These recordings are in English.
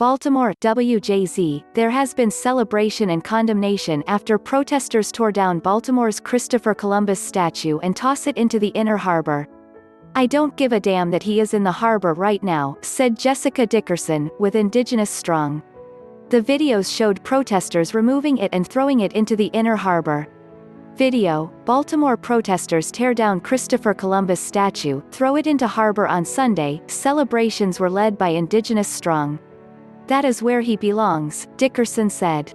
Baltimore, WJZ, there has been celebration and condemnation after protesters tore down Baltimore's Christopher Columbus statue and toss it into the inner harbor. "I don't give a damn that he is in the harbor right now," said Jessica Dickerson, with Indigenous Strong. The videos showed protesters removing it and throwing it into the inner harbor. Video: Baltimore protesters tear down Christopher Columbus statue, throw it into harbor on Sunday. Celebrations were led by Indigenous Strong. "That is where he belongs," Dickerson said.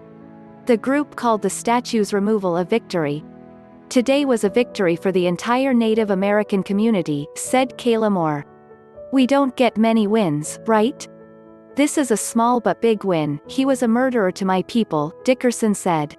The group called the statue's removal a victory. "Today was a victory for the entire Native American community," said Kayla Moore. "We don't get many wins, right? This is a small but big win. He was a murderer to my people," Dickerson said.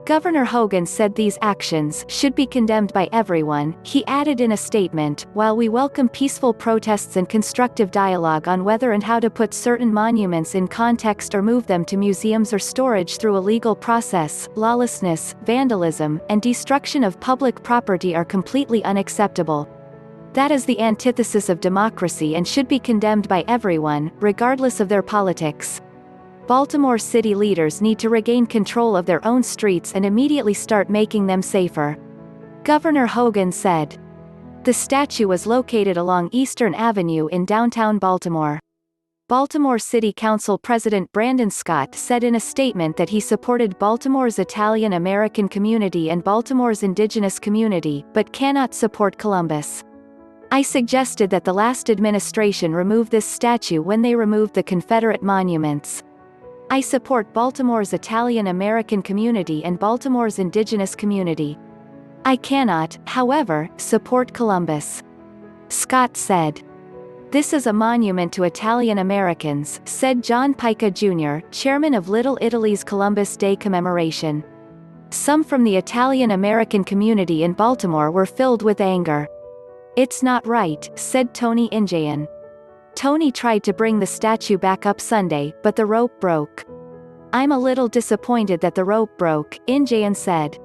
Governor Hogan said these actions should be condemned by everyone. He added in a statement, "While we welcome peaceful protests and constructive dialogue on whether and how to put certain monuments in context or move them to museums or storage through a legal process, lawlessness, vandalism, and destruction of public property are completely unacceptable. That is the antithesis of democracy and should be condemned by everyone, regardless of their politics. Baltimore City leaders need to regain control of their own streets and immediately start making them safer," Governor Hogan said. The statue was located along Eastern Avenue in downtown Baltimore. Baltimore City Council President Brandon Scott said in a statement that he supported Baltimore's Italian American community and Baltimore's indigenous community, but cannot support Columbus. "I suggested that the last administration remove this statue when they removed the Confederate monuments. I support Baltimore's Italian American community and Baltimore's indigenous community. I cannot, however, support Columbus," Scott said. "This is a monument to Italian Americans," said John Pica Jr., chairman of Little Italy's Columbus Day Commemoration. Some from the Italian American community in Baltimore were filled with anger. "It's not right," said Tony Injeian. Tony tried to bring the statue back up Sunday, but the rope broke. "I'm a little disappointed that the rope broke," Injeian said.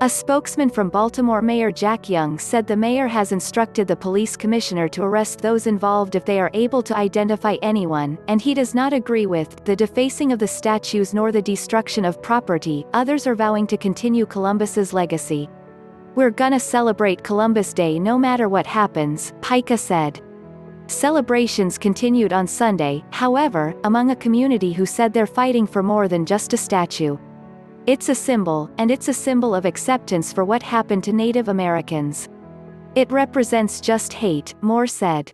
A spokesman from Baltimore Mayor Jack Young said the mayor has instructed the police commissioner to arrest those involved if they are able to identify anyone, and he does not agree with the defacing of the statues nor the destruction of property. Others are vowing to continue Columbus's legacy. "We're gonna celebrate Columbus Day no matter what happens," Pica said. Celebrations continued on Sunday, however, among a community who said they're fighting for more than just a statue. "It's a symbol, and it's a symbol of acceptance for what happened to Native Americans. It represents just hate," Moore said.